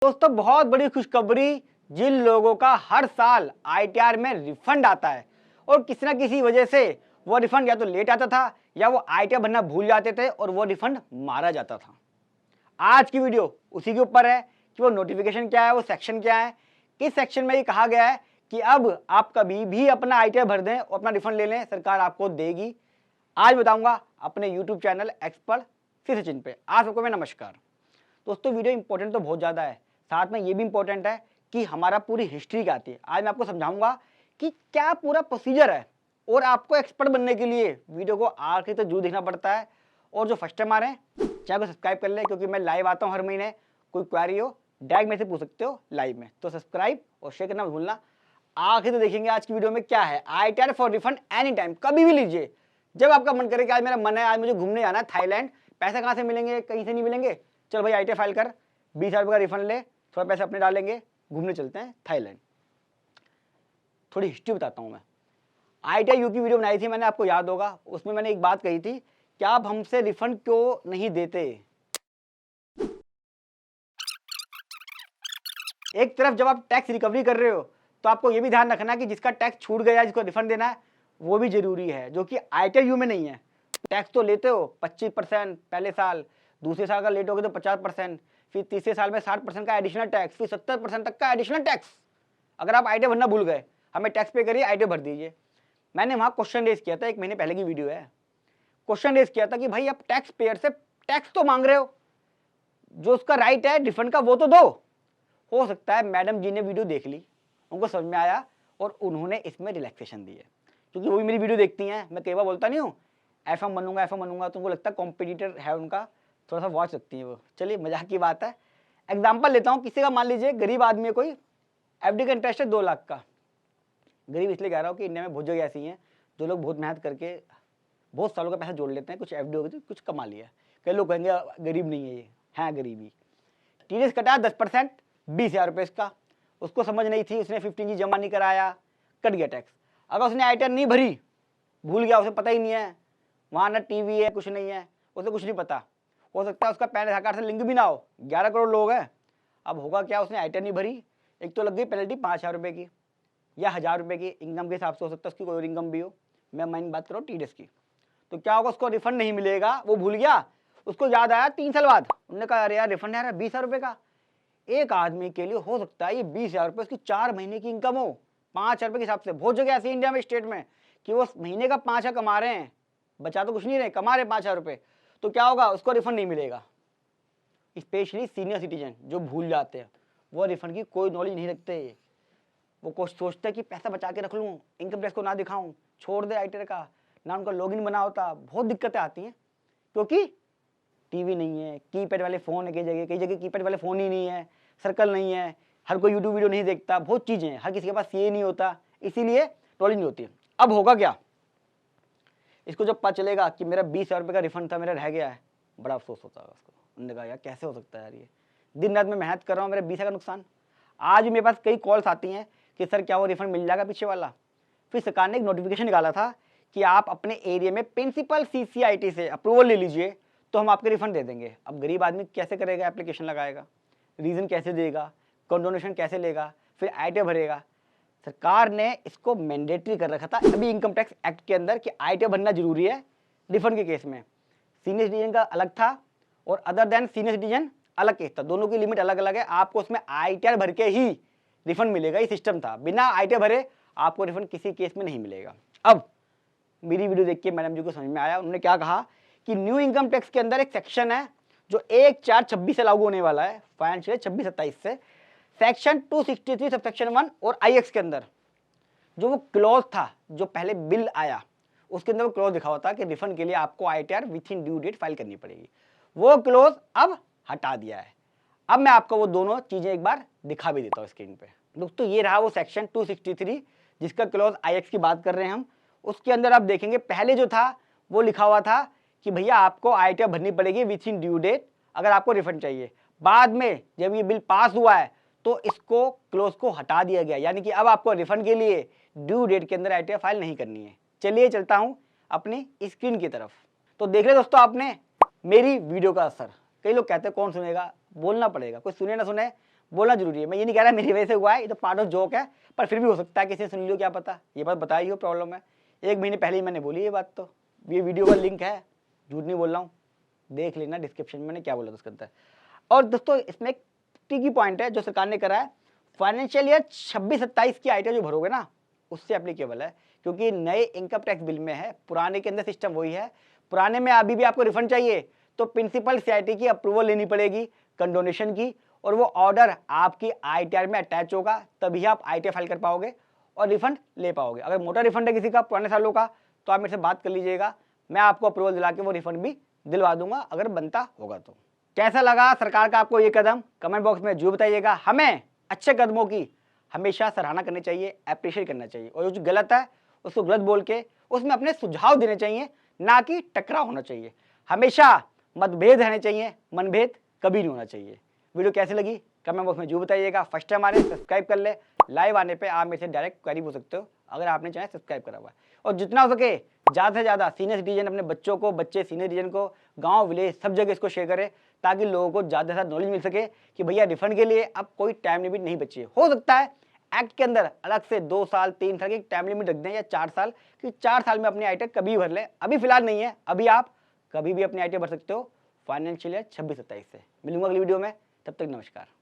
दोस्तों बहुत बड़ी खुशखबरी, जिन लोगों का हर साल आईटीआर में रिफंड आता है और किसी ना किसी वजह से वो रिफंड या तो लेट आता था या वो आईटीआर भरना भूल जाते थे और वो रिफंड मारा जाता था। आज की वीडियो उसी के ऊपर है कि वो नोटिफिकेशन क्या है, वो सेक्शन क्या है, किस सेक्शन में ये कहा गया है कि अब आप कभी भी अपना आईटीआर भर दें और अपना रिफंड ले लें, सरकार आपको देगी। आज बताऊंगा अपने यूट्यूब चैनल एक्सपर्ट सी सचिन पे। आप सबको मैं नमस्कार। दोस्तों वीडियो इंपॉर्टेंट तो बहुत ज़्यादा है, साथ में ये भी इंपॉर्टेंट है कि हमारा पूरी हिस्ट्री क्या आती है। आज मैं आपको समझाऊंगा कि क्या पूरा प्रोसीजर है और आपको एक्सपर्ट बनने के लिए वीडियो को आखिर तक जरूर देखना पड़ता है। और जो फर्स्ट टाइम आ रहे हैं चैनल को सब्सक्राइब कर ले, क्योंकि मैं लाइव आता हूँ हर महीने। कोई क्वेरी हो डायरेक्ट मेरे से पूछ सकते हो लाइव में, तो सब्सक्राइब और शेयर करना मत भूलना। आखिर तो देखेंगे आज की वीडियो में क्या है। ITR for refund any time, कभी भी लीजिए जब आपका मन करे कि आज मेरा मन है, आज मुझे घूमने जाना है थाईलैंड। पैसे कहाँ से मिलेंगे? कहीं से नहीं मिलेंगे। चल भाई आईटीआर फाइल कर, 20,000 रुपये का रिफंड ले, थोड़ा पैसे अपने डालेंगे, घूमने चलते हैं थाईलैंड। थोड़ी हिस्ट्री बताता हूँ मैं। आईटीआर यू की वीडियो बनाई थी मैंने, आपको याद होगा। उसमें मैंने एक बात कही थी कि आप हमसे रिफंड क्यों नहीं देते। एक तरफ जब आप टैक्स रिकवरी कर रहे हो तो आपको यह भी ध्यान रखना कि जिसका टैक्स छूट गया, जिसको रिफंड देना है, वो भी जरूरी है, जो कि आईटीआर यू में नहीं है। टैक्स तो लेते हो 25% पहले साल, दूसरे साल का लेट हो गया तो 50%, फिर तीसरे साल में 60% का एडिशनल टैक्स, फिर 70% तक का एडिशनल टैक्स। अगर आप आईटीआर भरना भूल गए, हमें टैक्स पे करिए, आईटीआर भर दीजिए। मैंने वहां क्वेश्चन रेज किया था, एक महीने पहले की वीडियो है। क्वेश्चन रेज किया था कि भाई आप टैक्स पेयर से टैक्स तो मांग रहे हो, जो उसका राइट है रिफंड का वो तो दो। हो सकता है मैडम जी ने वीडियो देख ली, उनको समझ में आया और उन्होंने इसमें रिलैक्सेशन दी है, क्योंकि वो भी मेरी वीडियो देखती हैं। मैं कई बार बोलता नहीं हूँ एफएम बनूंगा तो उनको लगता है कॉम्पिटिटर है उनका, थोड़ा सा वॉच रखती है वो। चलिए मजाक की बात है। एग्जाम्पल लेता हूँ, किसी का मान लीजिए गरीब आदमी है, कोई एफडी का इंटरेस्ट है 2 लाख का। गरीब इसलिए कह रहा हूँ कि इंडिया में बहुत जगह ऐसी हैं जो लोग बहुत मेहनत करके बहुत सालों का पैसा जोड़ लेते हैं, कुछ एफडी हो गई तो कुछ कमा लिया। कई लोग कहेंगे गरीब नहीं है, ये है गरीबी। टीडीएस कटा 10%, 20,000 रुपये इसका। उसको समझ नहीं थी, उसने 15G जमा नहीं कराया, कट गया टैक्स। अगर उसने आईटीआर नहीं भरी, भूल गया, उसे पता ही नहीं है, वहाँ ना टीवी है, कुछ नहीं है, उसे कुछ नहीं पता, हो सकता है उसका पैन आधार कार्ड से लिंक भी ना हो। 11 करोड़ लोग हैं। अब होगा क्या, उसने आईटीआर नहीं भरी, एक तो लग गई पेनल्टी 5,000 रुपये की या 1,000 रुपये की, इनकम के हिसाब से हो सकता है उसकी कोई और इनकम भी हो। मैं माइन बात करूँ टीडीएस की। तो क्या होगा, उसको रिफंड नहीं मिलेगा। वो भूल गया, उसको याद आया 3 साल बाद, उन्होंने कहा अरे यार रिफंड आ रहा है 20,000 रुपये का। एक आदमी के लिए हो सकता है ये 20,000 रुपये उसकी 4 महीने की इनकम हो, 5,000 रुपये के हिसाब से। बहुत जगह ऐसी इंडिया में स्टेट में कि वो महीने का 5,000 कमा रहे हैं, बचा तो कुछ नहीं रहे, कमा रहे 5,000 रुपये। तो क्या होगा, उसको रिफंड नहीं मिलेगा। स्पेशली सीनियर सिटीजन जो भूल जाते हैं, वो रिफंड की कोई नॉलेज नहीं रखते। वो कुछ सोचते हैं कि पैसा बचा के रख लूँ, इनकम टैक्स को ना दिखाऊं, छोड़ दे आईटीआर का, ना उनका लॉगिन बना होता। बहुत दिक्कतें आती हैं, क्योंकि टीवी नहीं है, कीपैड वाले फ़ोन है कई जगह कीपैड वाले फ़ोन ही नहीं है, सर्कल नहीं है, हर कोई यूट्यूब वीडियो नहीं देखता, बहुत चीज़ें हैं, हर किसी के पास ये नहीं होता, इसीलिए नॉलेज नहीं होती है। अब होगा क्या, इसको जब पता चलेगा कि मेरा 20,000 रुपये का रिफंड था, मेरा रह गया है, बड़ा अफसोस होता है उसको। उन्होंने कहा यार कैसे हो सकता है यार, ये दिन रात में मेहनत कर रहा हूँ, मेरा 20,000 का नुकसान। आज भी मेरे पास कई कॉल्स आती हैं कि सर क्या वो रिफंड मिल जाएगा पीछे वाला। फिर सरकार ने एक नोटिफिकेशन निकाला था कि आप अपने एरिया में प्रिंसिपल सीसीआईटी से अप्रूवल ले लीजिए तो हम आपके रिफंड दे देंगे। अब गरीब आदमी कैसे करेगा, एप्लीकेशन लगाएगा, रीजन कैसे देगा, कंडोनेशन कैसे लेगा, फिर आईटीआर भरेगा। सरकार ने इसको मैंडेटरी कर रखा था अभी इनकम टैक्स एक्ट के अंदर कि आईटीआर भरना जरूरी है रिफंड के केस में। सीनियर सिटीजन का अलग था और अदर देन सीनियर सिटीजन अलग केस था, दोनों की लिमिट अलग अलग है। आपको उसमें आईटीआर भर के ही रिफंड मिलेगा, ये सिस्टम था। बिना आईटीआर भरे आपको रिफंड किसी केस में नहीं मिलेगा। अब मेरी वीडियो देख के मैडम जी को समझ में आया, उन्होंने क्या कहा कि न्यू इनकम टैक्स के अंदर एक सेक्शन है जो 1/4/26 से लागू होने वाला है, फाइनेंशियल 26-27 से। सेक्शन 263 सबसेक्शन 1 और आईएक्स के अंदर जो वो क्लॉज था, जो पहले बिल आया उसके अंदर वो क्लॉज लिखा हुआ था कि रिफंड के लिए आपको ITR within due date file करनी पड़ेगी। वो क्लॉज अब हटा दिया है। अब मैं आपको वो दोनों चीजें एक बार दिखा भी देता हूँ स्क्रीन पे। दोस्तों ये रहा वो सेक्शन 263 जिसका क्लॉज आईएक्स की बात कर रहे हैं हम। उसके अंदर आप देखेंगे पहले जो था वो लिखा हुआ था कि भैया आपको आईटीआर भरनी पड़ेगी विथ इन ड्यू डेट अगर आपको रिफंड चाहिए। बाद में जब ये बिल पास हुआ है तो इसको क्लोज को हटा दिया गया, यानी कि अब आपको रिफंड के लिए ड्यू डेट के अंदर आईटीआर फाइल नहीं करनी है। चलिए चलता हूं अपनी स्क्रीन की तरफ। तो देख रहे दोस्तों आपने मेरी वीडियो का असर। कई लोग कहते हैं कौन सुनेगा, बोलना पड़ेगा, कोई सुने ना सुने बोलना जरूरी है। मैं ये नहीं कह रहा मेरी वजह से हुआ है, ये तो पार्ट ऑफ जोक है, पर फिर भी हो सकता है किसी ने सुन लियो, क्या पता। ये बात बताई हो प्रॉब्लम है, 1 महीने पहले ही मैंने बोली ये बात। तो ये वीडियो का लिंक है, झूठ नहीं बोल रहा हूँ, देख लेना डिस्क्रिप्शन में मैंने क्या बोला था उसके अंदर। और दोस्तों इसमें एक टिकी पॉइंट है जो सरकार ने करा है, फाइनेंशियल ईयर 26-27 की आईटीआर जो भरोगे ना उससे एप्लीकेबल है, क्योंकि नए इनकम टैक्स बिल में है, पुराने के अंदर सिस्टम वही है। पुराने में अभी भी आपको रिफंड चाहिए तो प्रिंसिपल सीआईटी की अप्रूवल लेनी पड़ेगी, कंडोनेशन की, और वो ऑर्डर आपकी आईटीआर में अटैच होगा, तभी आप आईटीआर फाइल कर पाओगे और रिफंड ले पाओगे। अगर मोटा रिफंड है किसी का पुराने सालों का तो आप मेरे से बात कर लीजिएगा, मैं आपको अप्रूवल दिला के वो रिफंड भी दिलवा दूंगा अगर बनता होगा तो। कैसा लगा सरकार का आपको ये कदम, कमेंट बॉक्स में जरूर बताइएगा। हमें अच्छे कदमों की हमेशा सराहना करनी चाहिए, अप्रिशिएट करना चाहिए, और जो गलत है उसको गलत बोल के उसमें अपने सुझाव देने चाहिए, ना कि टकराव होना चाहिए। हमेशा मतभेद रहने चाहिए, मनभेद कभी नहीं होना चाहिए। वीडियो कैसी लगी कमेंट बॉक्स में जरूर बताइएगा। फर्स्ट टाइम आ रहे हैं सब्सक्राइब कर ले, लाइव आने पे आप मेरे से डायरेक्ट क्वेरी पूछ सकते हो अगर आपने चैनल सब्सक्राइब करा हुआ है। और जितना हो सके ज़्यादा से ज़्यादा सीनियर सिटीजन अपने बच्चों को, बच्चे सीनियर सिटीजन को, गांव विलेज सब जगह इसको शेयर करें, ताकि लोगों को ज़्यादा से ज़्यादा नॉलेज मिल सके कि भैया रिफंड के लिए अब कोई टाइम लिमिट नहीं बची है। हो सकता है एक्ट के अंदर अलग से 2 साल 3 साल की टाइम लिमिट रख दें, या 4 साल, कि 4 साल में अपनी आईटीआर कभी भर लें। अभी फिलहाल नहीं है, अभी आप कभी भी अपनी आईटीआर भर सकते हो फाइनेंशियल ईयर 26-27 से। मिलूंगा अगली वीडियो में, तब तक नमस्कार।